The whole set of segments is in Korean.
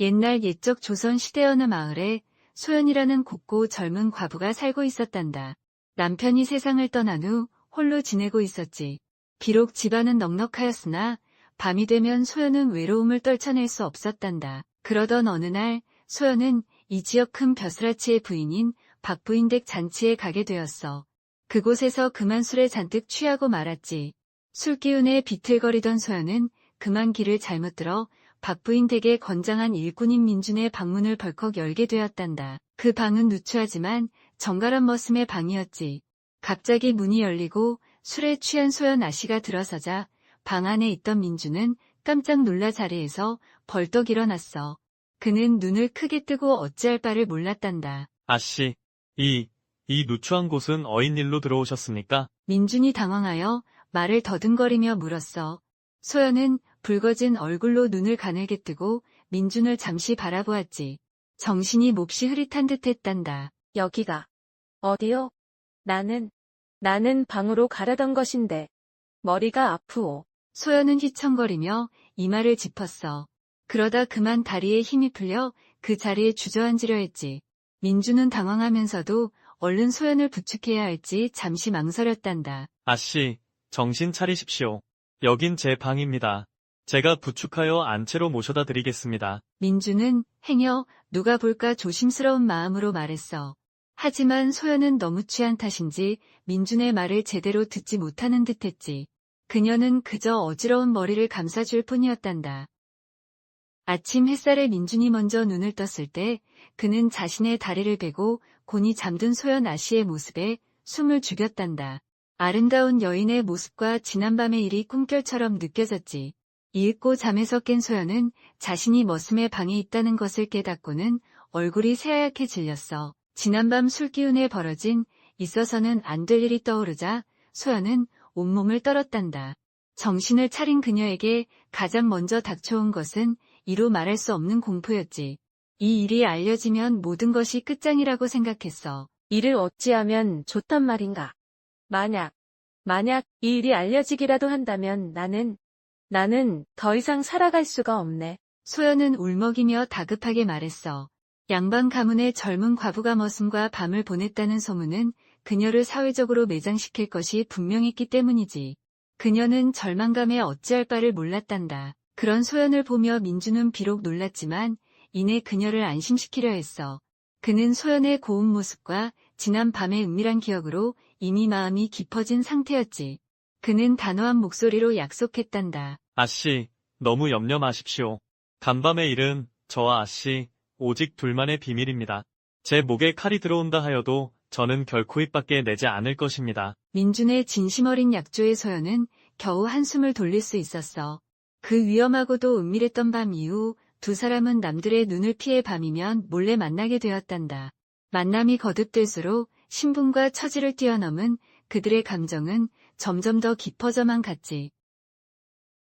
옛날 옛적 조선 시대 어느 마을에 소연이라는 곱고 젊은 과부가 살고 있었단다. 남편이 세상을 떠난 후 홀로 지내고 있었지. 비록 집안은 넉넉하였으나 밤이 되면 소연은 외로움을 떨쳐낼 수 없었단다. 그러던 어느 날 소연은 이 지역 큰 벼슬아치의 부인인 박부인 댁 잔치에 가게 되었어. 그곳에서 그만 술에 잔뜩 취하고 말았지. 술기운에 비틀거리던 소연은 그만 길을 잘못 들어 박부인 댁의 건장한 일꾼인 민준의 방문을 벌컥 열게 되었단다. 그 방은 누추하지만 정갈한 머슴의 방이었지. 갑자기 문이 열리고 술에 취한 소연 아씨가 들어서자 방 안에 있던 민준은 깜짝 놀라 자리에서 벌떡 일어났어. 그는 눈을 크게 뜨고 어찌할 바를 몰랐단다. 아씨, 이 누추한 곳은 어인일로 들어오셨습니까? 민준이 당황하여 말을 더듬거리며 물었어. 소연은 붉어진 얼굴로 눈을 가늘게 뜨고 민준을 잠시 바라보았지. 정신이 몹시 흐릿한 듯 했단다. 여기가 어디요? 나는 방으로 가려던 것인데 머리가 아프오. 소연은 휘청거리며 이마를 짚었어. 그러다 그만 다리에 힘이 풀려 그 자리에 주저앉으려 했지. 민준은 당황하면서도 얼른 소연을 부축해야 할지 잠시 망설였단다. 아씨, 정신 차리십시오. 여긴 제 방입니다. 제가 부축하여 안채로 모셔다 드리겠습니다. 민준은 행여 누가 볼까 조심스러운 마음으로 말했어. 하지만 소연은 너무 취한 탓인지 민준의 말을 제대로 듣지 못하는 듯했지. 그녀는 그저 어지러운 머리를 감싸줄 뿐이었단다. 아침 햇살에 민준이 먼저 눈을 떴을 때 그는 자신의 다리를 베고 곤히 잠든 소연 아씨의 모습에 숨을 죽였단다. 아름다운 여인의 모습과 지난밤의 일이 꿈결처럼 느껴졌지. 이윽고 잠에서 깬 소연은 자신이 머슴의 방에 있다는 것을 깨닫고는 얼굴이 새하얗게 질렸어. 지난밤 술기운에 벌어진 있어서는 안 될 일이 떠오르자 소연은 온몸을 떨었단다. 정신을 차린 그녀에게 가장 먼저 닥쳐온 것은 이루 말할 수 없는 공포였지. 이 일이 알려지면 모든 것이 끝장이라고 생각했어. 이를 어찌하면 좋단 말인가. 만약 이 일이 알려지기라도 한다면 나는 더 이상 살아갈 수가 없네. 소연은 울먹이며 다급하게 말했어. 양반 가문의 젊은 과부가 머슴과 밤을 보냈다는 소문은 그녀를 사회적으로 매장시킬 것이 분명했기 때문이지. 그녀는 절망감에 어찌할 바를 몰랐단다. 그런 소연을 보며 민준은 비록 놀랐지만 이내 그녀를 안심시키려 했어. 그는 소연의 고운 모습과 지난 밤의 은밀한 기억으로 이미 마음이 깊어진 상태였지. 그는 단호한 목소리로 약속했단다. 아씨, 너무 염려 마십시오. 간밤의 일은 저와 아씨, 오직 둘만의 비밀입니다. 제 목에 칼이 들어온다 하여도 저는 결코 입 밖에 내지 않을 것입니다. 민준의 진심 어린 약조의 소연은 겨우 한숨을 돌릴 수 있었어. 그 위험하고도 은밀했던 밤 이후 두 사람은 남들의 눈을 피해 밤이면 몰래 만나게 되었단다. 만남이 거듭될수록 신분과 처지를 뛰어넘은 그들의 감정은 점점 더 깊어져만 갔지.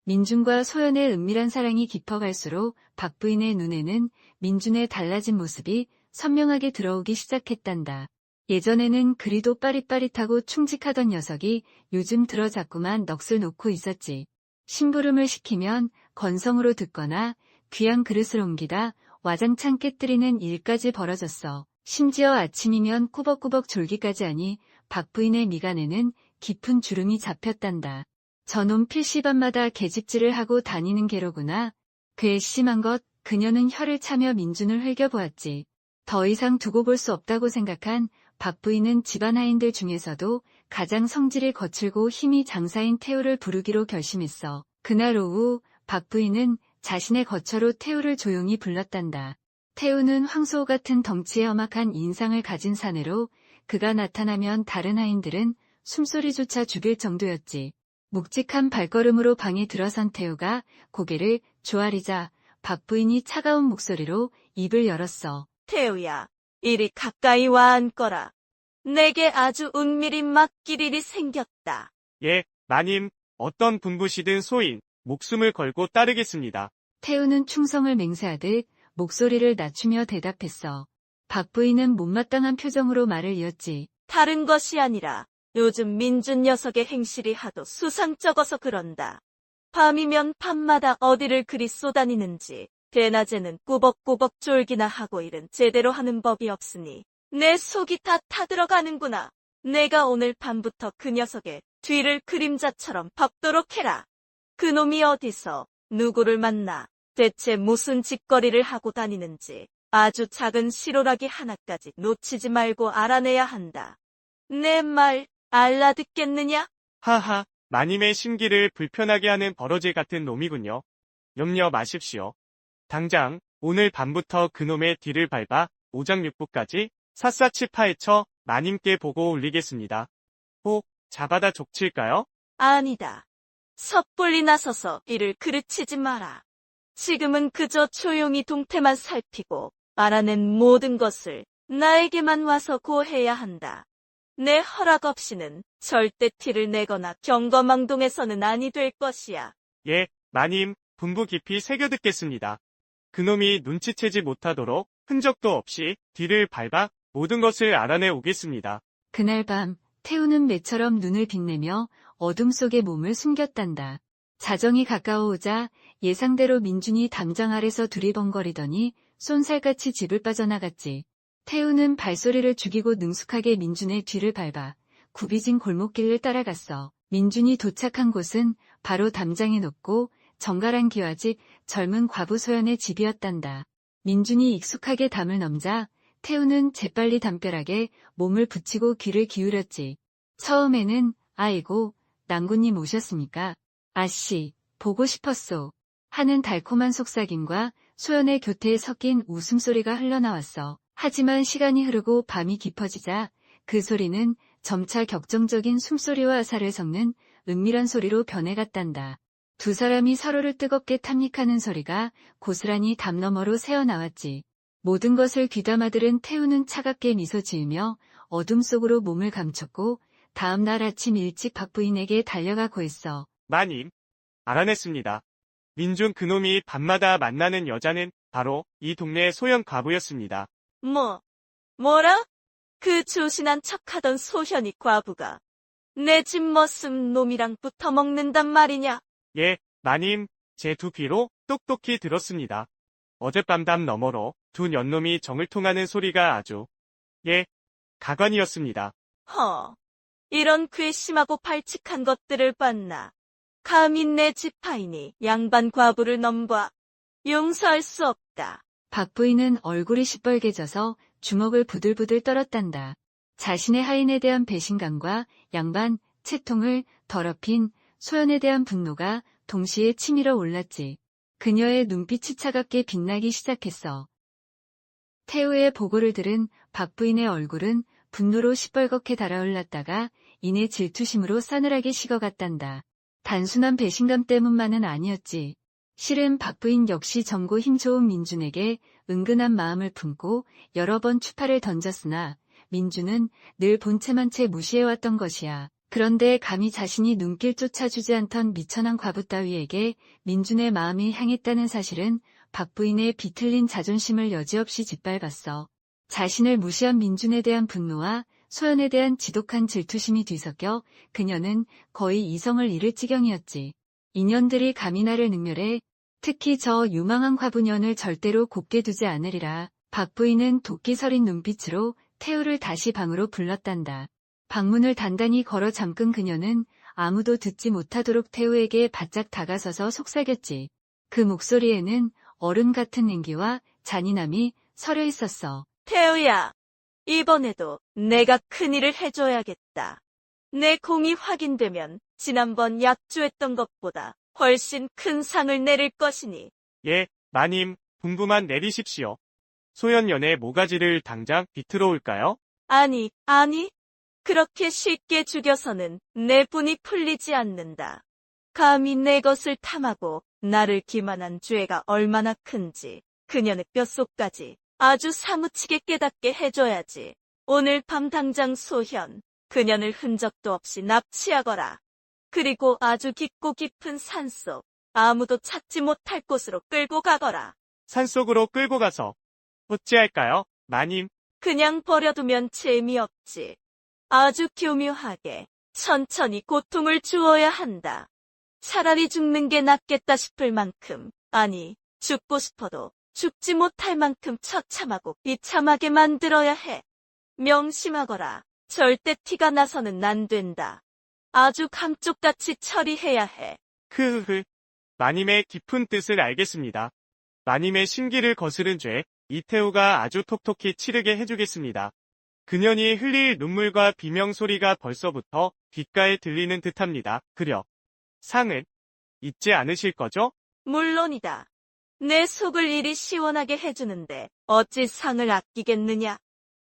민준과 소연의 은밀한 사랑이 깊어갈수록 박부인의 눈에는 민준의 달라진 모습이 선명하게 들어오기 시작했단다. 예전에는 그리도 빠릿빠릿하고 충직하던 녀석이 요즘 들어 자꾸만 넋을 놓고 있었지. 심부름을 시키면 건성으로 듣거나 귀한 그릇을 옮기다 와장창 깨뜨리는 일까지 벌어졌어. 심지어 아침이면 꾸벅꾸벅 졸기까지 하니 박부인의 미간에는 깊은 주름이 잡혔단다. 저놈 필시밤마다 계집질을 하고 다니는 게로구나. 괘씸한 것. 그녀는 혀를 차며 민준을 흘겨보았지. 더 이상 두고 볼 수 없다고 생각한 박부인은 집안 하인들 중에서도 가장 성질이 거칠고 힘이 장사인 태우를 부르기로 결심했어. 그날 오후 박부인은 자신의 거처로 태우를 조용히 불렀단다. 태우는 황소 같은 덩치에 험악한 인상을 가진 사내로 그가 나타나면 다른 하인들은 숨소리조차 죽일 정도였지. 묵직한 발걸음으로 방에 들어선 태우가 고개를 조아리자 박부인이 차가운 목소리로 입을 열었어. 태우야, 이리 가까이 와 앉거라. 내게 아주 은밀히 맡길 일이 생겼다. 예, 마님, 어떤 분부시든 소인, 목숨을 걸고 따르겠습니다. 태우는 충성을 맹세하듯 목소리를 낮추며 대답했어. 박부인은 못마땅한 표정으로 말을 이었지. 다른 것이 아니라 요즘 민준 녀석의 행실이 하도 수상쩍어서 그런다. 밤이면 밤마다 어디를 그리 쏘다니는지 대낮에는 꾸벅꾸벅 졸기나 하고 일은 제대로 하는 법이 없으니 내 속이 다 타들어가는구나. 내가 오늘 밤부터 그 녀석의 뒤를 그림자처럼 밟도록 해라. 그놈이 어디서 누구를 만나 대체 무슨 짓거리를 하고 다니는지 아주 작은 시로라기 하나까지 놓치지 말고 알아내야 한다. 내 말 알아듣겠느냐? 하하, 마님의 심기를 불편하게 하는 버러지 같은 놈이군요. 염려 마십시오. 당장 오늘 밤부터 그놈의 뒤를 밟아 오장육부까지 샅샅이 파헤쳐 마님께 보고 올리겠습니다. 혹 잡아다 족칠까요? 아니다. 섣불리 나서서 이를 그르치지 마라. 지금은 그저 조용히 동태만 살피고 알아낸 모든 것을 나에게만 와서 고해야 한다. 내 허락 없이는 절대 티를 내거나 경거망동해서는 아니 될 것이야. 예, 마님, 분부 깊이 새겨듣겠습니다. 그놈이 눈치채지 못하도록 흔적도 없이 뒤를 밟아 모든 것을 알아내 오겠습니다. 그날 밤 태우는 매처럼 눈을 빛내며 어둠 속에 몸을 숨겼단다. 자정이 가까워오자 예상대로 민준이 담장 아래서 두리번거리더니 쏜살같이 집을 빠져나갔지. 태우는 발소리를 죽이고 능숙하게 민준의 뒤를 밟아 굽이진 골목길을 따라갔어. 민준이 도착한 곳은 바로 담장이 높고 정갈한 기와집 젊은 과부 소연의 집이었단다. 민준이 익숙하게 담을 넘자 태우는 재빨리 담벼락에 몸을 붙이고 귀를 기울였지. 처음에는 아이고 낭군님 오셨습니까? 아씨 보고 싶었소 하는 달콤한 속삭임과 소연의 교태에 섞인 웃음소리가 흘러나왔어. 하지만 시간이 흐르고 밤이 깊어지자 그 소리는 점차 격정적인 숨소리와 아사를 섞는 은밀한 소리로 변해갔단다. 두 사람이 서로를 뜨겁게 탐닉하는 소리가 고스란히 담 너머로 새어나왔지. 모든 것을 귀담아 들은 태우는 차갑게 미소 지으며 어둠 속으로 몸을 감췄고 다음 날 아침 일찍 박 부인에게 달려가고 했어. 마님, 알아냈습니다. 민준 그놈이 밤마다 만나는 여자는 바로 이 동네 소현 과부였습니다. 뭐라? 그 조신한 척하던 소현이 과부가 내 집 머슴 놈이랑 붙어먹는단 말이냐? 예, 마님, 제 두 귀로 똑똑히 들었습니다. 어젯밤 담 너머로 두 년놈이 정을 통하는 소리가 아주, 가관이었습니다. 이런 괘씸하고 발칙한 것들을 봤나? 감히 내 지파이니 양반 과부를 넘봐 용서할 수 없다. 박 부인은 얼굴이 시뻘개져서 주먹을 부들부들 떨었단다. 자신의 하인에 대한 배신감과 양반, 채통을 더럽힌 소연에 대한 분노가 동시에 치밀어 올랐지. 그녀의 눈빛이 차갑게 빛나기 시작했어. 태우의 보고를 들은 박 부인의 얼굴은 분노로 시뻘겋게 달아올랐다가 이내 질투심으로 싸늘하게 식어갔단다. 단순한 배신감 때문만은 아니었지. 실은 박 부인 역시 젊고 힘 좋은 민준에게 은근한 마음을 품고 여러 번 추파를 던졌으나 민준은 늘 본체만 채 무시해왔던 것이야. 그런데 감히 자신이 눈길 쫓아주지 않던 미천한 과부 따위에게 민준의 마음이 향했다는 사실은 박 부인의 비틀린 자존심을 여지없이 짓밟았어. 자신을 무시한 민준에 대한 분노와 소연에 대한 지독한 질투심이 뒤섞여 그녀는 거의 이성을 잃을 지경이었지. 인연들이 감히 나를 능멸해 특히 저 유망한 과부년을 절대로 곱게 두지 않으리라. 박 부인은 도끼 서린 눈빛으로 태우를 다시 방으로 불렀단다. 방문을 단단히 걸어 잠근 그녀는 아무도 듣지 못하도록 태우에게 바짝 다가서서 속삭였지. 그 목소리에는 얼음 같은 냉기와 잔인함이 서려 있었어. 태우야, 이번에도 내가 큰일을 해줘야겠다. 내 공이 확인되면 지난번 약조했던 것보다 훨씬 큰 상을 내릴 것이니. 예, 마님, 분부만 내리십시오. 소현연의 모가지를 당장 비틀어 올까요? 아니, 그렇게 쉽게 죽여서는 내 분이 풀리지 않는다. 감히 내 것을 탐하고 나를 기만한 죄가 얼마나 큰지 그녀의 뼛속까지 아주 사무치게 깨닫게 해줘야지. 오늘 밤 당장 소현, 그녀를 흔적도 없이 납치하거라. 그리고 아주 깊고 깊은 산속, 아무도 찾지 못할 곳으로 끌고 가거라. 산속으로 끌고 가서 어찌할까요, 마님? 그냥 버려두면 재미없지. 아주 교묘하게 천천히 고통을 주어야 한다. 차라리 죽는 게 낫겠다 싶을 만큼, 아니, 죽고 싶어도 죽지 못할 만큼 처참하고 비참하게 만들어야 해. 명심하거라. 절대 티가 나서는 안 된다. 아주 감쪽같이 처리해야 해. 흐흐흐. 마님의 깊은 뜻을 알겠습니다. 마님의 심기를 거스른 죄, 이태우가 아주 톡톡히 치르게 해주겠습니다. 그년이 흘릴 눈물과 비명 소리가 벌써부터 귓가에 들리는 듯합니다. 그려. 상은 잊지 않으실 거죠? 물론이다. 내 속을 이리 시원하게 해주는데 어찌 상을 아끼겠느냐.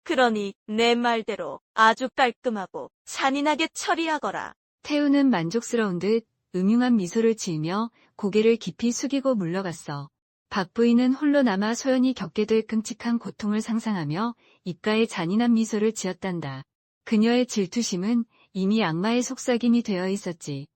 그러니 내 말대로 아주 깔끔하고 잔인하게 처리하거라. 태우는 만족스러운 듯 음흉한 미소를 지으며 고개를 깊이 숙이고 물러갔어. 박 부인은 홀로 남아 소연이 겪게 될 끔찍한 고통을 상상하며 입가에 잔인한 미소를 지었단다. 그녀의 질투심은 이미 악마의 속삭임이 되어 있었지.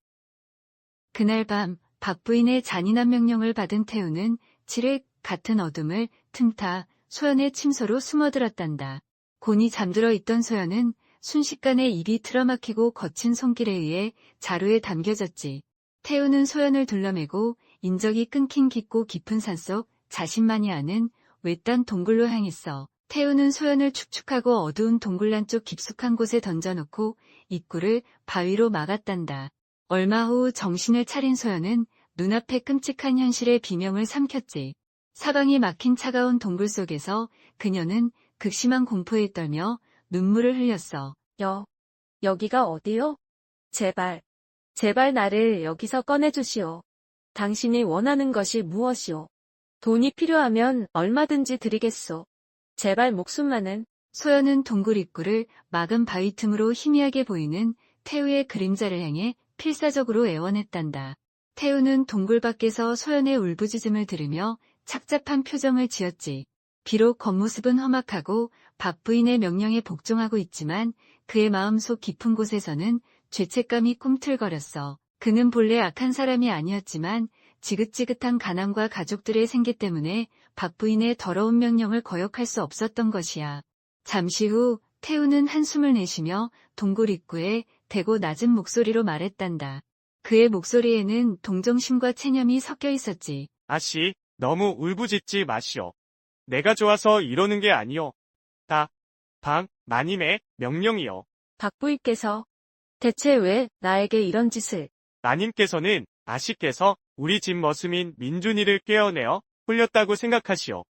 그날 밤 박 부인의 잔인한 명령을 받은 태우는 칠흑 같은 어둠을 틈타 소연의 침소로 숨어들었단다. 곤히 잠들어 있던 소연은 순식간에 입이 틀어막히고 거친 손길에 의해 자루에 담겨졌지. 태우는 소연을 둘러매고 인적이 끊긴 깊고 깊은 산속 자신만이 아는 외딴 동굴로 향했어. 태우는 소연을 축축하고 어두운 동굴란 쪽 깊숙한 곳에 던져놓고 입구를 바위로 막았단다. 얼마 후 정신을 차린 소연은 눈앞의 끔찍한 현실의 비명을 삼켰지. 사방이 막힌 차가운 동굴 속에서 그녀는 극심한 공포에 떨며 눈물을 흘렸어. 여기가 어디요? 제발 나를 여기서 꺼내주시오. 당신이 원하는 것이 무엇이오? 돈이 필요하면 얼마든지 드리겠소. 제발 목숨만은. 소연은 동굴 입구를 막은 바위 틈으로 희미하게 보이는 태우의 그림자를 향해 필사적으로 애원했단다. 태우는 동굴 밖에서 소연의 울부짖음을 들으며 착잡한 표정을 지었지. 비록 겉모습은 험악하고 박 부인의 명령에 복종하고 있지만 그의 마음속 깊은 곳에서는 죄책감이 꿈틀거렸어. 그는 본래 악한 사람이 아니었지만 지긋지긋한 가난과 가족들의 생계 때문에 박 부인의 더러운 명령을 거역할 수 없었던 것이야. 잠시 후 태우는 한숨을 내쉬며 동굴 입구에 대고 낮은 목소리로 말했단다. 그의 목소리에는 동정심과 체념이 섞여 있었지. 아씨, 너무 울부짖지 마시오. 내가 좋아서 이러는 게 아니오. 마님의 명령이요. 박 부인께서 대체 왜 나에게 이런 짓을? 마님께서는 아씨께서 우리 집 머슴인 민준이를 깨어내어 홀렸다고 생각하시오.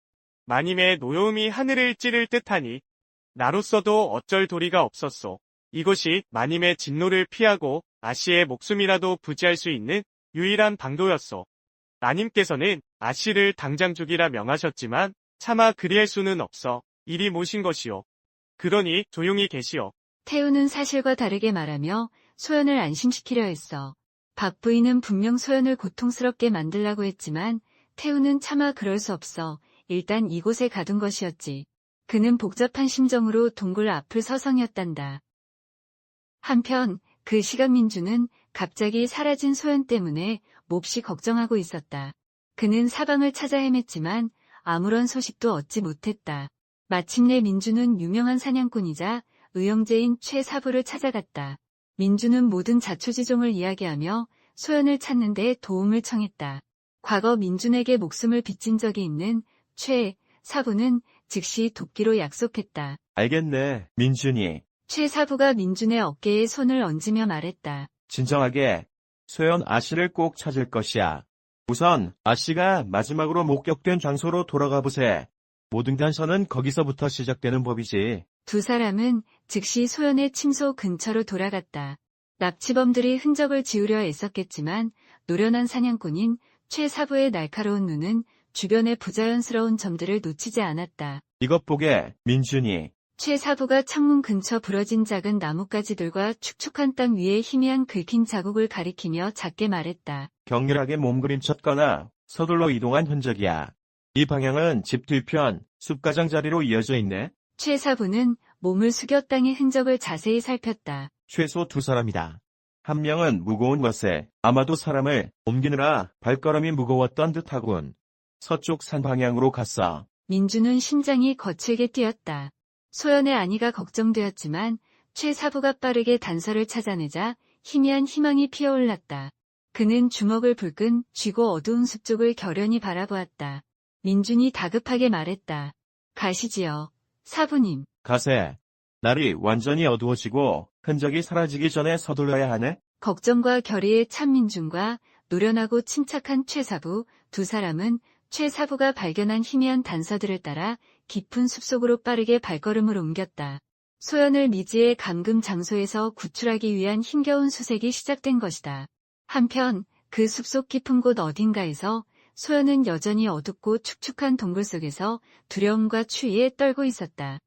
마님의 노여움이 하늘을 찌를 듯하니 나로서도 어쩔 도리가 없었소. 이것이 마님의 진노를 피하고 아씨의 목숨이라도 부지할 수 있는 유일한 방도였소. 마님께서는 아씨를 당장 죽이라 명하셨지만 차마 그리할 수는 없어 이리 모신 것이오. 그러니 조용히 계시오. 태우는 사실과 다르게 말하며 소연을 안심시키려 했어. 박 부인은 분명 소연을 고통스럽게 만들라고 했지만 태우는 차마 그럴 수 없어 일단 이곳에 가둔 것이었지. 그는 복잡한 심정으로 동굴 앞을 서성였단다. 한편 그 시간 민주는 갑자기 사라진 소연 때문에 몹시 걱정하고 있었다. 그는 사방을 찾아 헤맸지만 아무런 소식도 얻지 못했다. 마침내 민주는 유명한 사냥꾼이자 의형제인 최사부를 찾아갔다. 민주는 모든 자초지종을 이야기하며 소연을 찾는 데 도움을 청했다. 과거 민준에게 목숨을 빚진 적이 있는 최사부는 즉시 돕기로 약속했다. 알겠네, 민준이. 최사부가 민준의 어깨에 손을 얹으며 말했다. 진정하게. 소연 아씨를 꼭 찾을 것이야. 우선 아씨가 마지막으로 목격된 장소로 돌아가 보세. 모든 단서는 거기서부터 시작되는 법이지. 두 사람은 즉시 소연의 침소 근처로 돌아갔다. 납치범들이 흔적을 지우려 애썼겠지만 노련한 사냥꾼인 최사부의 날카로운 눈은 주변의 부자연스러운 점들을 놓치지 않았다. 이것 보게, 민준이. 최사부가 창문 근처 부러진 작은 나뭇가지들과 축축한 땅 위에 희미한 긁힌 자국을 가리키며 작게 말했다. 격렬하게 몸부림쳤거나 서둘러 이동한 흔적이야. 이 방향은 집 뒤편 숲가장자리로 이어져 있네. 최사부는 몸을 숙여 땅의 흔적을 자세히 살폈다. 최소 두 사람이다. 한 명은 무거운 것에 아마도 사람을 옮기느라 발걸음이 무거웠던 듯하군. 서쪽 산 방향으로 갔어. 민주는 심장이 거칠게 뛰었다. 소연의 안위가 걱정되었지만 최사부가 빠르게 단서를 찾아내자 희미한 희망이 피어올랐다. 그는 주먹을 불끈 쥐고 어두운 숲 쪽을 결연히 바라보았다. 민준이 다급하게 말했다. 가시지요, 사부님. 가세. 날이 완전히 어두워지고 흔적이 사라지기 전에 서둘러야 하네. 걱정과 결의에 찬 민준과 노련하고 침착한 최사부, 두 사람은 최사부가 발견한 희미한 단서들을 따라 깊은 숲속으로 빠르게 발걸음을 옮겼다. 소연을 미지의 감금 장소에서 구출하기 위한 힘겨운 수색이 시작된 것이다. 한편 그 숲속 깊은 곳 어딘가에서 소연은 여전히 어둡고 축축한 동굴 속에서 두려움과 추위에 떨고 있었다.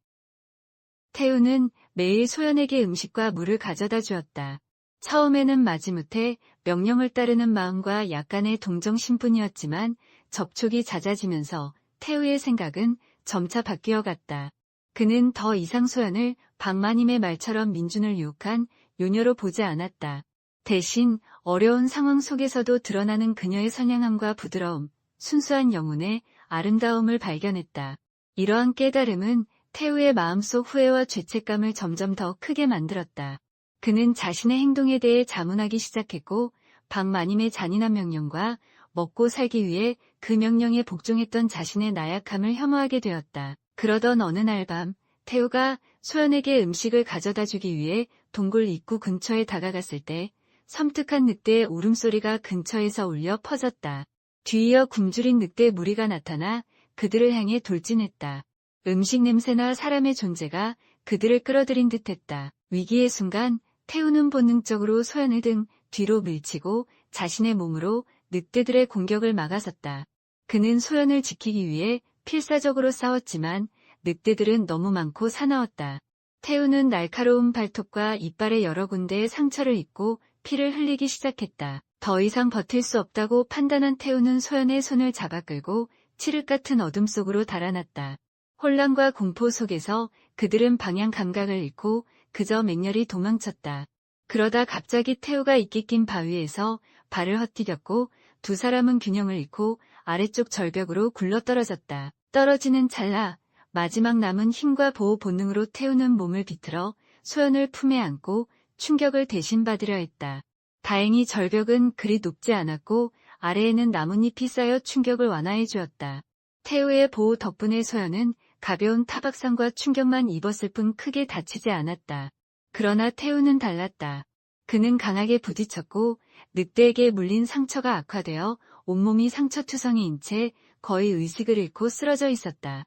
태우는 매일 소연에게 음식과 물을 가져다 주었다. 처음에는 마지못해 명령을 따르는 마음과 약간의 동정심뿐이었지만 접촉이 잦아지면서 태우의 생각은 점차 바뀌어 갔다. 그는 더 이상 소연을 박마님의 말처럼 민준을 유혹한 요녀로 보지 않았다. 대신 어려운 상황 속에서도 드러나는 그녀의 선량함과 부드러움, 순수한 영혼의 아름다움을 발견했다. 이러한 깨달음은 태우의 마음속 후회와 죄책감을 점점 더 크게 만들었다. 그는 자신의 행동에 대해 자문하기 시작했고 박마님의 잔인한 명령과 먹고 살기 위해 그 명령에 복종했던 자신의 나약함을 혐오하게 되었다. 그러던 어느 날 밤 태우가 소연에게 음식을 가져다 주기 위해 동굴 입구 근처에 다가갔을 때 섬뜩한 늑대의 울음소리가 근처에서 울려 퍼졌다. 뒤이어 굶주린 늑대 무리가 나타나 그들을 향해 돌진했다. 음식 냄새나 사람의 존재가 그들을 끌어들인 듯했다. 위기의 순간 태우는 본능적으로 소연을 등 뒤로 밀치고 자신의 몸으로 늑대들의 공격을 막아섰다. 그는 소연을 지키기 위해 필사적으로 싸웠지만 늑대들은 너무 많고 사나웠다. 태우는 날카로운 발톱과 이빨에 여러 군데의 상처를 입고 피를 흘리기 시작했다. 더 이상 버틸 수 없다고 판단한 태우는 소연의 손을 잡아 끌고 칠흑 같은 어둠 속으로 달아났다. 혼란과 공포 속에서 그들은 방향 감각을 잃고 그저 맹렬히 도망쳤다. 그러다 갑자기 태우가 이끼 낀 바위에서 발을 헛디뎠고 두 사람은 균형을 잃고 아래쪽 절벽으로 굴러떨어졌다. 떨어지는 찰나 마지막 남은 힘과 보호 본능으로 태우는 몸을 비틀어 소연을 품에 안고 충격을 대신 받으려 했다. 다행히 절벽은 그리 높지 않았고 아래에는 나뭇잎이 쌓여 충격을 완화해 주었다. 태우의 보호 덕분에 소연은 가벼운 타박상과 충격만 입었을 뿐 크게 다치지 않았다. 그러나 태우는 달랐다. 그는 강하게 부딪혔고 늑대에게 물린 상처가 악화되어 온몸이 상처투성이인 채 거의 의식을 잃고 쓰러져 있었다.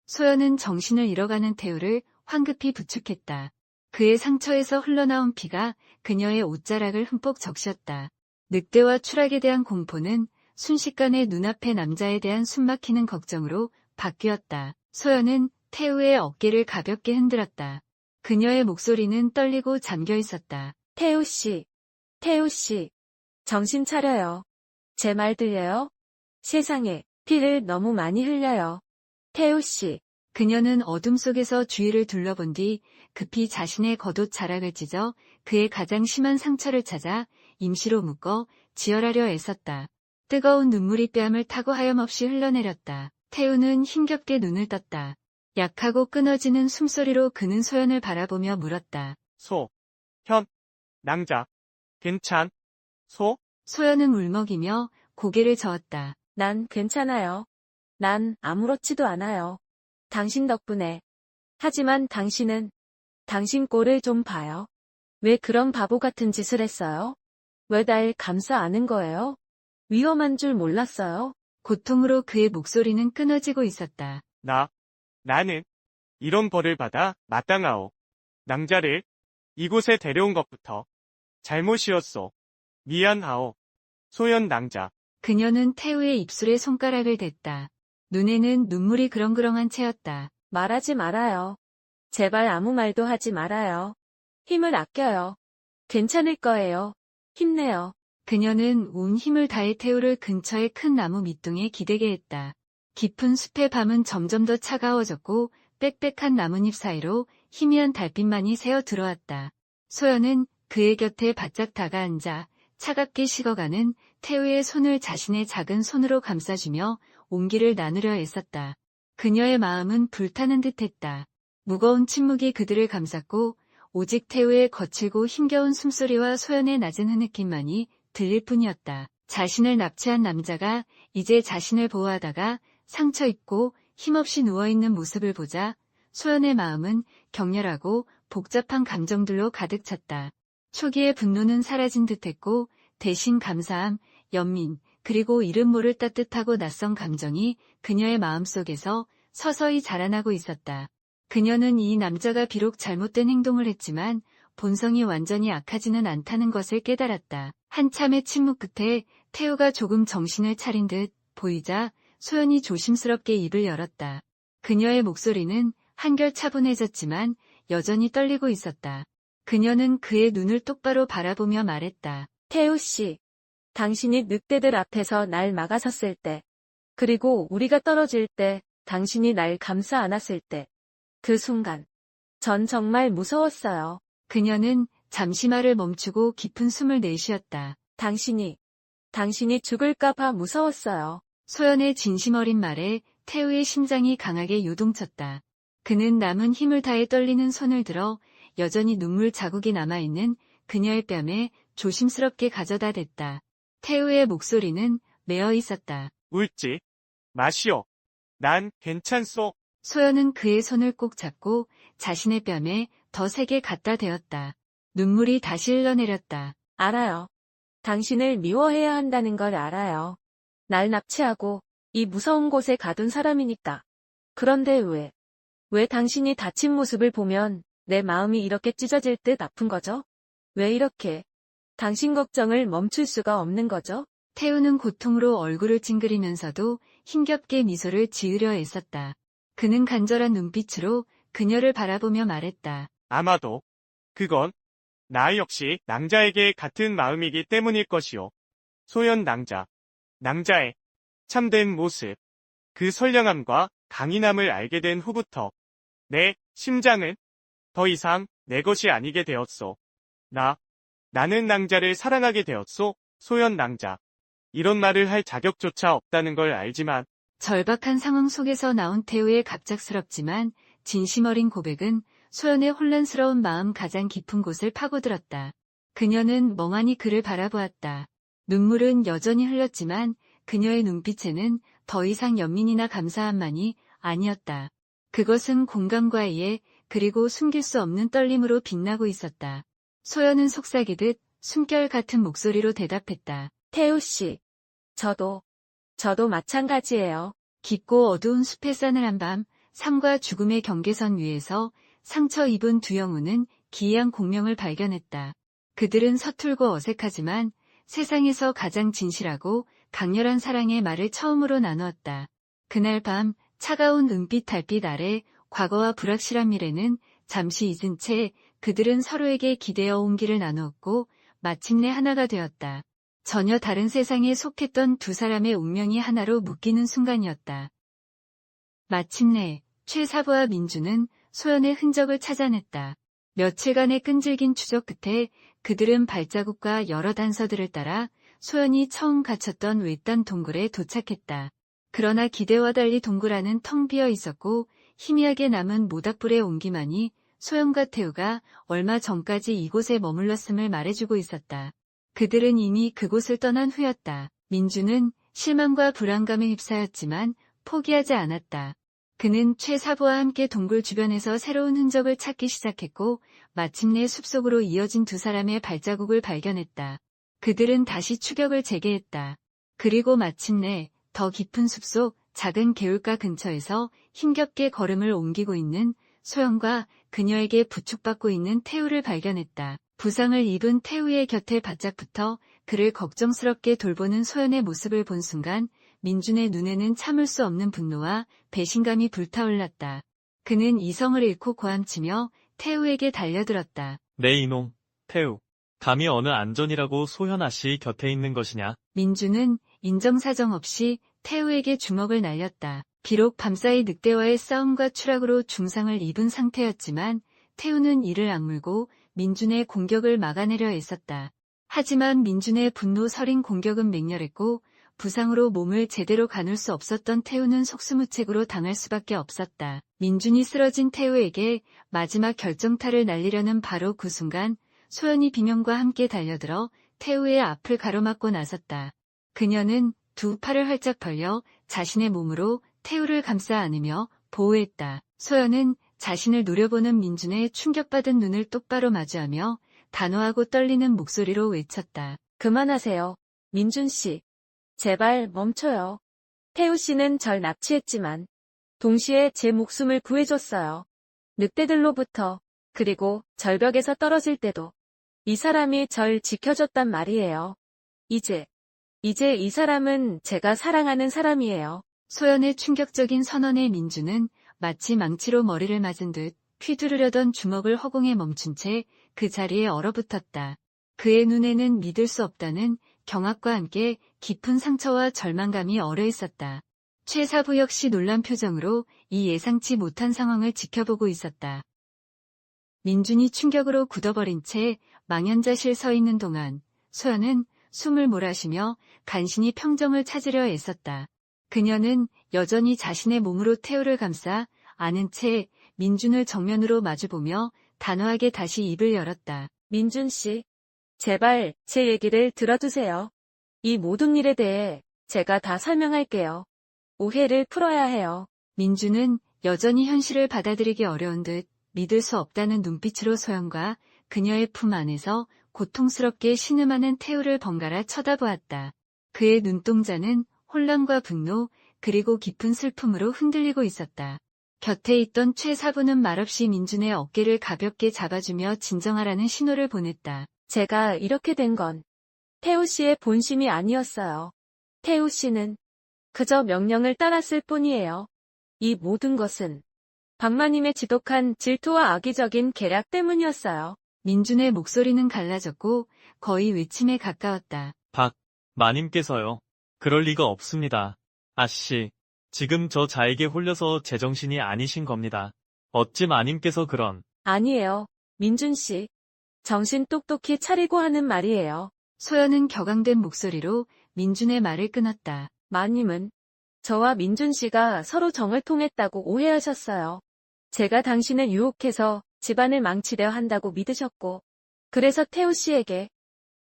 소연은 정신을 잃어가는 태우를 황급히 부축했다. 그의 상처에서 흘러나온 피가 그녀의 옷자락을 흠뻑 적셨다. 늑대와 추락에 대한 공포는 순식간에 눈앞의 남자에 대한 숨막히는 걱정으로 바뀌었다. 소연은 태우의 어깨를 가볍게 흔들었다. 그녀의 목소리는 떨리고 잠겨 있었다. 태우 씨, 태우 씨, 정신 차려요. 제 말 들려요? 세상에, 피를 너무 많이 흘려요. 태우 씨. 그녀는 어둠 속에서 주위를 둘러본 뒤 급히 자신의 겉옷 자락을 찢어 그의 가장 심한 상처를 찾아 임시로 묶어 지혈하려 애썼다. 뜨거운 눈물이 뺨을 타고 하염없이 흘러내렸다. 태우는 힘겹게 눈을 떴다. 약하고 끊어지는 숨소리로 그는 소연을 바라보며 물었다. 낭자, 괜찮? 소연은 울먹이며 고개를 저었다. 난 괜찮아요. 난 아무렇지도 않아요. 당신 덕분에. 하지만 당신은 당신 꼴을 좀 봐요. 왜 그런 바보 같은 짓을 했어요? 왜 날 감싸 안은 거예요? 위험한 줄 몰랐어요. 고통으로 그의 목소리는 끊어지고 있었다. 나는 이런 벌을 받아 마땅하오. 낭자를 이곳에 데려온 것부터 잘못이었소. 미안하오. 소연 낭자. 그녀는 태우의 입술에 손가락을 댔다. 눈에는 눈물이 그렁그렁한 채였다. 말하지 말아요. 제발 아무 말도 하지 말아요. 힘을 아껴요. 괜찮을 거예요. 힘내요. 그녀는 온 힘을 다해 태우를 근처의 큰 나무 밑둥에 기대게 했다. 깊은 숲의 밤은 점점 더 차가워졌고 빽빽한 나뭇잎 사이로 희미한 달빛만이 새어 들어왔다. 소연은 그의 곁에 바짝 다가앉아 차갑게 식어가는 태우의 손을 자신의 작은 손으로 감싸주며 온기를 나누려 애썼다. 그녀의 마음은 불타는 듯했다. 무거운 침묵이 그들을 감쌌고 오직 태우의 거칠고 힘겨운 숨소리와 소연의 낮은 흐느낌만이 들릴 뿐이었다. 자신을 납치한 남자가 이제 자신을 보호하다가 상처 입고 힘없이 누워있는 모습을 보자 소연의 마음은 격렬하고 복잡한 감정들로 가득 찼다. 초기의 분노는 사라진 듯했고 대신 감사함, 연민, 그리고 이름 모를 따뜻하고 낯선 감정이 그녀의 마음속에서 서서히 자라나고 있었다. 그녀는 이 남자가 비록 잘못된 행동을 했지만 본성이 완전히 악하지는 않다는 것을 깨달았다. 한참의 침묵 끝에 태우가 조금 정신을 차린 듯 보이자 소연이 조심스럽게 입을 열었다. 그녀의 목소리는 한결 차분해졌지만 여전히 떨리고 있었다. 그녀는 그의 눈을 똑바로 바라보며 말했다. 태우 씨, 당신이 늑대들 앞에서 날 막아섰을 때, 그리고 우리가 떨어질 때, 당신이 날 감싸 안았을 때, 그 순간, 전 정말 무서웠어요. 그녀는 잠시 말을 멈추고 깊은 숨을 내쉬었다. 당신이 죽을까봐 무서웠어요. 소연의 진심 어린 말에 태우의 심장이 강하게 요동쳤다. 그는 남은 힘을 다해 떨리는 손을 들어 여전히 눈물 자국이 남아있는 그녀의 뺨에 조심스럽게 가져다 댔다. 태우의 목소리는 메어 있었다. 울지 마시오. 난 괜찮소. 소연은 그의 손을 꼭 잡고 자신의 뺨에 더 세게 갖다 대었다. 눈물이 다시 흘러내렸다. 알아요. 당신을 미워해야 한다는 걸 알아요. 날 납치하고 이 무서운 곳에 가둔 사람이니까. 그런데 왜 당신이 다친 모습을 보면 내 마음이 이렇게 찢어질 듯 아픈 거죠? 왜 이렇게 당신 걱정을 멈출 수가 없는 거죠? 태우는 고통으로 얼굴을 찡그리면서도 힘겹게 미소를 지으려 애썼다. 그는 간절한 눈빛으로 그녀를 바라보며 말했다. 아마도 그건 나 역시 낭자에게 같은 마음이기 때문일 것이오. 소연 낭자의 참된 모습, 그 선량함과 강인함을 알게 된 후부터 내 심장은 더 이상 내 것이 아니게 되었소. 나는 낭자를 사랑하게 되었소. 소연 낭자. 이런 말을 할 자격조차 없다는 걸 알지만 절박한 상황 속에서 나온 태우의 갑작스럽지만 진심 어린 고백은 소연의 혼란스러운 마음 가장 깊은 곳을 파고들었다. 그녀는 멍하니 그를 바라보았다. 눈물은 여전히 흘렀지만 그녀의 눈빛에는 더 이상 연민이나 감사함만이 아니었다. 그것은 공감과 이해 그리고 숨길 수 없는 떨림으로 빛나고 있었다. 소연은 속삭이듯 숨결 같은 목소리로 대답했다. 태우 씨, 저도 마찬가지예요. 깊고 어두운 숲의 싸늘한 밤, 삶과 죽음의 경계선 위에서 상처 입은 두 영혼은 기이한 공명을 발견했다. 그들은 서툴고 어색하지만 세상에서 가장 진실하고 강렬한 사랑의 말을 처음으로 나누었다. 그날 밤 차가운 은빛 달빛 아래 과거와 불확실한 미래는 잠시 잊은 채 그들은 서로에게 기대어 온 길을 나누었고 마침내 하나가 되었다. 전혀 다른 세상에 속했던 두 사람의 운명이 하나로 묶이는 순간이었다. 마침내 최 사부와 민주는 소연의 흔적을 찾아냈다. 며칠간의 끈질긴 추적 끝에 그들은 발자국과 여러 단서들을 따라 소연이 처음 갇혔던 외딴 동굴에 도착했다. 그러나 기대와 달리 동굴 안은 텅 비어 있었고 희미하게 남은 모닥불의 온기만이 소연과 태우가 얼마 전까지 이곳에 머물렀음을 말해주고 있었다. 그들은 이미 그곳을 떠난 후였다. 민주는 실망과 불안감에 휩싸였지만 포기하지 않았다. 그는 최 사부와 함께 동굴 주변에서 새로운 흔적을 찾기 시작했고 마침내 숲속으로 이어진 두 사람의 발자국을 발견했다. 그들은 다시 추격을 재개했다. 그리고 마침내 더 깊은 숲속 작은 개울가 근처에서 힘겹게 걸음을 옮기고 있는 소연과 그녀에게 부축받고 있는 태우를 발견했다. 부상을 입은 태우의 곁에 바짝 붙어 그를 걱정스럽게 돌보는 소연의 모습을 본 순간 민준의 눈에는 참을 수 없는 분노와 배신감이 불타올랐다. 그는 이성을 잃고 고함치며 태우에게 달려들었다. 내 이놈, 태우. 감히 어느 안전이라고 소현아 씨 곁에 있는 것이냐? 민주는 인정사정 없이 태우에게 주먹을 날렸다. 비록 밤사이 늑대와의 싸움과 추락으로 중상을 입은 상태였지만 태우는 이를 악물고 민준의 공격을 막아내려 애썼다. 하지만 민준의 분노 서린 공격은 맹렬했고 부상으로 몸을 제대로 가눌 수 없었던 태우는 속수무책으로 당할 수밖에 없었다. 민준이 쓰러진 태우에게 마지막 결정타를 날리려는 바로 그 순간 소연이 비명과 함께 달려들어 태우의 앞을 가로막고 나섰다. 그녀는 두 팔을 활짝 벌려 자신의 몸으로 태우를 감싸 안으며 보호했다. 소연은 자신을 노려보는 민준의 충격받은 눈을 똑바로 마주하며 단호하고 떨리는 목소리로 외쳤다. 그만하세요. 민준 씨. 제발 멈춰요. 태우 씨는 절 납치했지만 동시에 제 목숨을 구해줬어요. 늑대들로부터, 그리고 절벽에서 떨어질 때도 이 사람이 절 지켜줬단 말이에요. 이제 이 사람은 제가 사랑하는 사람이에요. 소연의 충격적인 선언에 민준은 마치 망치로 머리를 맞은 듯 휘두르려던 주먹을 허공에 멈춘 채 그 자리에 얼어붙었다. 그의 눈에는 믿을 수 없다는 경악과 함께 깊은 상처와 절망감이 어려 있었다. 최 사부 역시 놀란 표정으로 이 예상치 못한 상황을 지켜보고 있었다. 민준이 충격으로 굳어버린 채 망연자실 서 있는 동안 소연은 숨을 몰아쉬며 간신히 평정을 찾으려 애썼다. 그녀는 여전히 자신의 몸으로 태우를 감싸 안은 채 민준을 정면으로 마주보며 단호하게 다시 입을 열었다. 민준 씨. 제발 제 얘기를 들어주세요. 이 모든 일에 대해 제가 다 설명할게요. 오해를 풀어야 해요. 민준은 여전히 현실을 받아들이기 어려운 듯 믿을 수 없다는 눈빛으로 소연과 그녀의 품 안에서 고통스럽게 신음하는 태우를 번갈아 쳐다보았다. 그의 눈동자는 혼란과 분노, 그리고 깊은 슬픔으로 흔들리고 있었다. 곁에 있던 최 사부는 말없이 민준의 어깨를 가볍게 잡아주며 진정하라는 신호를 보냈다. 제가 이렇게 된 건 태우 씨의 본심이 아니었어요. 태우 씨는 그저 명령을 따랐을 뿐이에요. 이 모든 것은 박마님의 지독한 질투와 악의적인 계략 때문이었어요. 민준의 목소리는 갈라졌고 거의 외침에 가까웠다. 마님께서요. 그럴 리가 없습니다. 아씨, 지금 저 자에게 홀려서 제정신이 아니신 겁니다. 어찌 마님께서 그런... 아니에요. 민준 씨. 정신 똑똑히 차리고 하는 말이에요. 소연은 격앙된 목소리로 민준의 말을 끊었다. 마님은 저와 민준 씨가 서로 정을 통했다고 오해하셨어요. 제가 당신을 유혹해서 집안을 망치려 한다고 믿으셨고, 그래서 태우 씨에게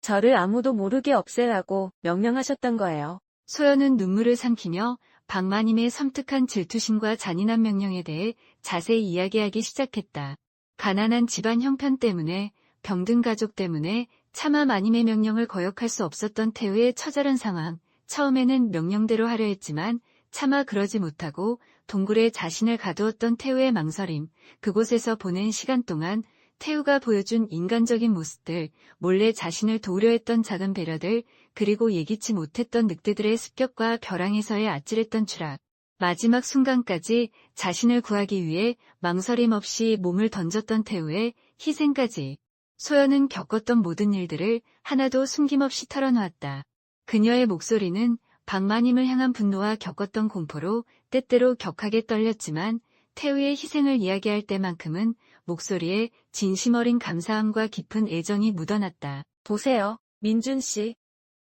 저를 아무도 모르게 없애라고 명령하셨던 거예요. 소연은 눈물을 삼키며 박마님의 섬뜩한 질투심과 잔인한 명령에 대해 자세히 이야기하기 시작했다. 가난한 집안 형편 때문에, 병든 가족 때문에 차마 마님의 명령을 거역할 수 없었던 태우의 처절한 상황. 처음에는 명령대로 하려 했지만 차마 그러지 못하고 동굴에 자신을 가두었던 태우의 망설임, 그곳에서 보낸 시간 동안 태우가 보여준 인간적인 모습들, 몰래 자신을 도우려 했던 작은 배려들, 그리고 예기치 못했던 늑대들의 습격과 벼랑에서의 아찔했던 추락. 마지막 순간까지 자신을 구하기 위해 망설임 없이 몸을 던졌던 태우의 희생까지. 소연은 겪었던 모든 일들을 하나도 숨김없이 털어놓았다. 그녀의 목소리는 박마님을 향한 분노와 겪었던 공포로 때때로 격하게 떨렸지만 태우의 희생을 이야기할 때만큼은 목소리에 진심 어린 감사함과 깊은 애정이 묻어났다. 보세요, 민준 씨.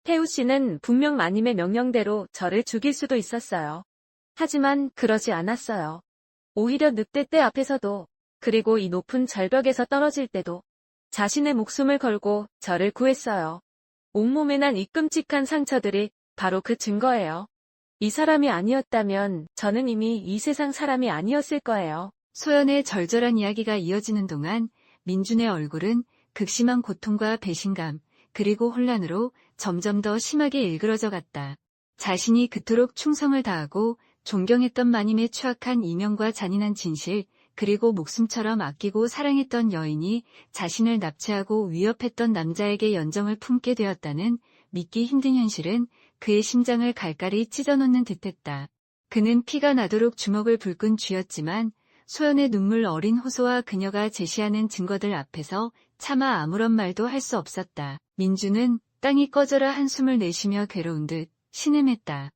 태우 씨는 분명 마님의 명령대로 저를 죽일 수도 있었어요. 하지만 그러지 않았어요. 오히려 늑대떼 앞에서도, 그리고 이 높은 절벽에서 떨어질 때도 자신의 목숨을 걸고 저를 구했어요. 온몸에 난 이 끔찍한 상처들이 바로 그 증거예요. 이 사람이 아니었다면 저는 이미 이 세상 사람이 아니었을 거예요. 소연의 절절한 이야기가 이어지는 동안 민준의 얼굴은 극심한 고통과 배신감, 그리고 혼란으로 점점 더 심하게 일그러져 갔다. 자신이 그토록 충성을 다하고 존경했던 마님의 추악한 이명과 잔인한 진실, 그리고 목숨처럼 아끼고 사랑했던 여인이 자신을 납치하고 위협했던 남자에게 연정을 품게 되었다는 믿기 힘든 현실은 그의 심장을 갈갈이 찢어놓는 듯했다. 그는 피가 나도록 주먹을 불끈 쥐었지만 소연의 눈물 어린 호소와 그녀가 제시하는 증거들 앞에서 차마 아무런 말도 할 수 없었다. 민주는 땅이 꺼져라 한숨을 내쉬며 괴로운 듯 신음했다.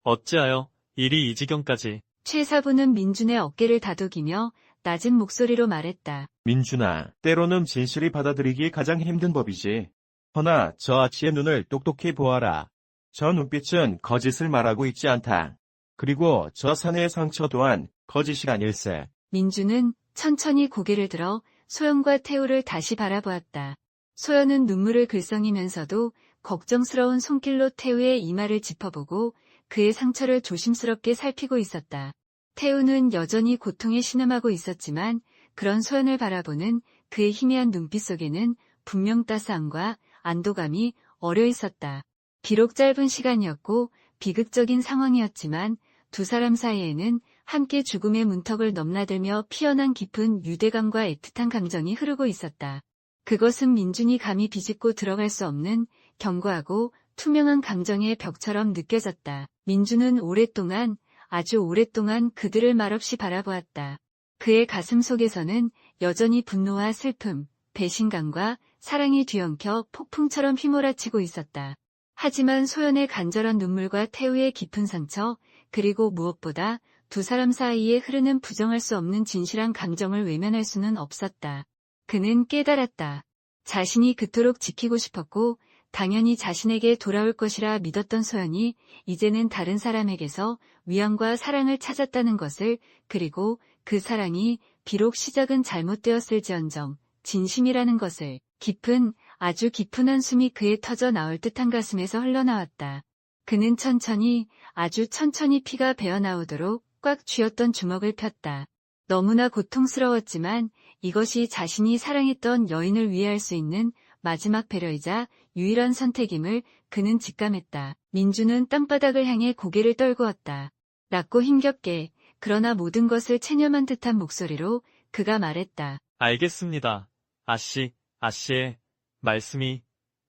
어찌하여 일이 이 지경까지... 최 사부는 민준의 어깨를 다독이며 낮은 목소리로 말했다. 민준아, 때로는 진실이 받아들이기 가장 힘든 법이지. 허나 저 아치의 눈을 똑똑히 보아라. 저 눈빛은 거짓을 말하고 있지 않다. 그리고 저 사내의 상처 또한 거짓이 아닐세. 민준은 천천히 고개를 들어 소연과 태우를 다시 바라보았다. 소연은 눈물을 글썽이면서도 걱정스러운 손길로 태우의 이마를 짚어보고 그의 상처를 조심스럽게 살피고 있었다. 태우는 여전히 고통에 신음하고 있었지만 그런 소연을 바라보는 그의 희미한 눈빛 속에는 분명 따스함과 안도감이 어려 있었다. 비록 짧은 시간이었고 비극적인 상황이었지만 두 사람 사이에는 함께 죽음의 문턱을 넘나들며 피어난 깊은 유대감과 애틋한 감정이 흐르고 있었다. 그것은 민준이 감히 비집고 들어갈 수 없는 견고하고 투명한 감정의 벽처럼 느껴졌다. 민준은 오랫동안, 아주 오랫동안 그들을 말없이 바라보았다. 그의 가슴 속에서는 여전히 분노와 슬픔, 배신감과 사랑이 뒤엉켜 폭풍처럼 휘몰아치고 있었다. 하지만 소연의 간절한 눈물과 태우의 깊은 상처, 그리고 무엇보다 두 사람 사이에 흐르는 부정할 수 없는 진실한 감정을 외면할 수는 없었다. 그는 깨달았다. 자신이 그토록 지키고 싶었고 당연히 자신에게 돌아올 것이라 믿었던 소연이 이제는 다른 사람에게서 위안과 사랑을 찾았다는 것을, 그리고 그 사랑이 비록 시작은 잘못되었을지언정 진심이라는 것을. 깊은, 아주 깊은 한숨이 그의 터져 나올 듯한 가슴에서 흘러나왔다. 그는 천천히, 아주 천천히 피가 배어나오도록 꽉 쥐었던 주먹을 폈다. 너무나 고통스러웠지만 이것이 자신이 사랑했던 여인을 위해 할 수 있는 마지막 배려이자 유일한 선택임을 그는 직감했다. 민주는 땅바닥을 향해 고개를 떨구었다. 낮고 힘겹게, 그러나 모든 것을 체념한 듯한 목소리로 그가 말했다. 알겠습니다. 아씨의 말씀이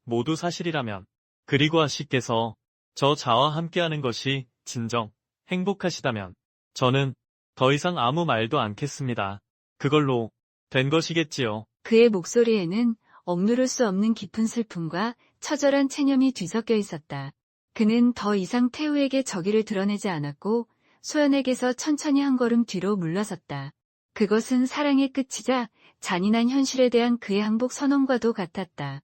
모두 사실이라면. 그리고 아씨께서 저 자와 함께하는 것이 진정 행복하시다면 저는 더 이상 아무 말도 않겠습니다. 그걸로 된 것이겠지요. 그의 목소리에는 억누를 수 없는 깊은 슬픔과 처절한 체념이 뒤섞여 있었다. 그는 더 이상 태우에게 저기를 드러내지 않았고 소연에게서 천천히 한 걸음 뒤로 물러섰다. 그것은 사랑의 끝이자 잔인한 현실에 대한 그의 항복 선언과도 같았다.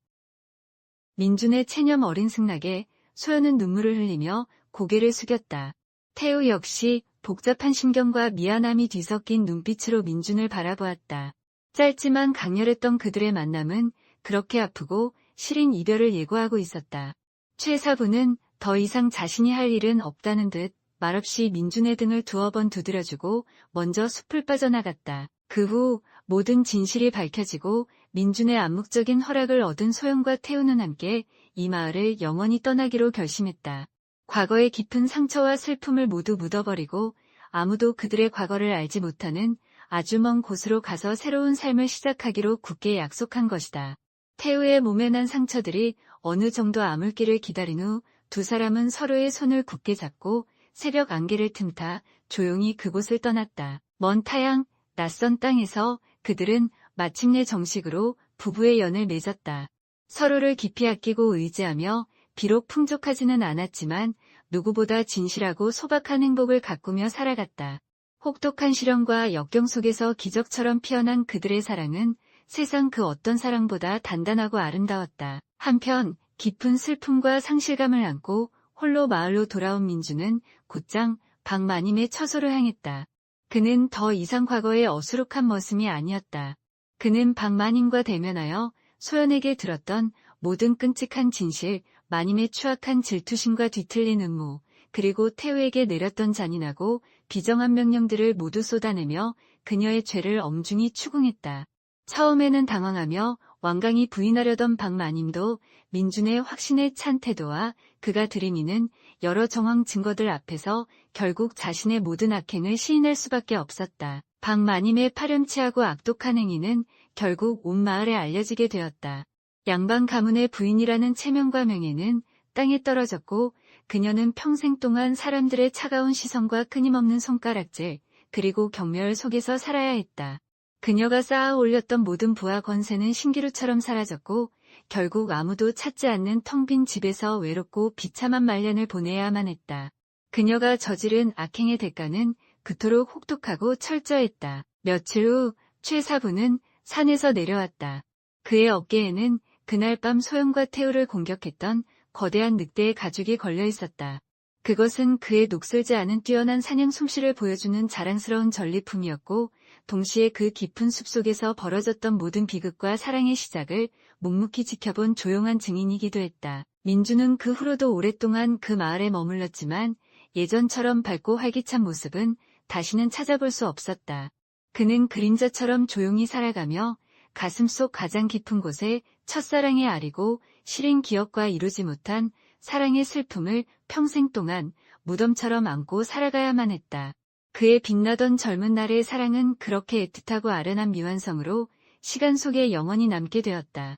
민준의 체념 어린 승낙에 소연은 눈물을 흘리며 고개를 숙였다. 태우 역시 복잡한 신경과 미안함이 뒤섞인 눈빛으로 민준을 바라보았다. 짧지만 강렬했던 그들의 만남은 그렇게 아프고 시린 이별을 예고하고 있었다. 최 사부는 더 이상 자신이 할 일은 없다는 듯 말없이 민준의 등을 두어 번 두드려주고 먼저 숲을 빠져나갔다. 그 후 모든 진실이 밝혀지고 민준의 암묵적인 허락을 얻은 소연과 태우는 함께 이 마을을 영원히 떠나기로 결심했다. 과거의 깊은 상처와 슬픔을 모두 묻어버리고 아무도 그들의 과거를 알지 못하는 아주 먼 곳으로 가서 새로운 삶을 시작하기로 굳게 약속한 것이다. 태우의 몸에 난 상처들이 어느 정도 아물기를 기다린 후 두 사람은 서로의 손을 굳게 잡고 새벽 안개를 틈타 조용히 그곳을 떠났다. 먼 타양, 낯선 땅에서 그들은 마침내 정식으로 부부의 연을 맺었다. 서로를 깊이 아끼고 의지하며 비록 풍족하지는 않았지만 누구보다 진실하고 소박한 행복을 가꾸며 살아갔다. 혹독한 시련과 역경 속에서 기적처럼 피어난 그들의 사랑은 세상 그 어떤 사랑보다 단단하고 아름다웠다. 한편 깊은 슬픔과 상실감을 안고 홀로 마을로 돌아온 민주는 곧장 박마님의 처소를 향했다. 그는 더 이상 과거의 어수룩한 머슴이 아니었다. 그는 박마님과 대면하여 소연에게 들었던 모든 끔찍한 진실, 마님의 추악한 질투심과 뒤틀린 음모, 그리고 태우에게 내렸던 잔인하고 비정한 명령들을 모두 쏟아내며 그녀의 죄를 엄중히 추궁했다. 처음에는 당황하며 완강히 부인하려던 박마님도 민준의 확신에 찬 태도와 그가 들이미는 여러 정황 증거들 앞에서 결국 자신의 모든 악행을 시인할 수밖에 없었다. 박마님의 파렴치하고 악독한 행위는 결국 온 마을에 알려지게 되었다. 양반 가문의 부인이라는 체면과 명예는 땅에 떨어졌고 그녀는 평생 동안 사람들의 차가운 시선과 끊임없는 손가락질, 그리고 경멸 속에서 살아야 했다. 그녀가 쌓아 올렸던 모든 부와 권세는 신기루처럼 사라졌고 결국 아무도 찾지 않는 텅 빈 집에서 외롭고 비참한 말년을 보내야만 했다. 그녀가 저지른 악행의 대가는 그토록 혹독하고 철저했다. 며칠 후 최 사부는 산에서 내려왔다. 그의 어깨에는 그날 밤 소연과 태우를 공격했던 거대한 늑대의 가죽이 걸려 있었다. 그것은 그의 녹슬지 않은 뛰어난 사냥 솜씨를 보여주는 자랑스러운 전리품이었고, 동시에 그 깊은 숲속에서 벌어졌던 모든 비극과 사랑의 시작을 묵묵히 지켜본 조용한 증인이기도 했다. 민주는 그 후로도 오랫동안 그 마을에 머물렀지만 예전처럼 밝고 활기찬 모습은 다시는 찾아볼 수 없었다. 그는 그림자처럼 조용히 살아가며 가슴속 가장 깊은 곳에 첫사랑의 아리고 시린 기억과 이루지 못한 사랑의 슬픔을 평생 동안 무덤처럼 안고 살아가야만 했다. 그의 빛나던 젊은 날의 사랑은 그렇게 애틋하고 아련한 미완성으로 시간 속에 영원히 남게 되었다.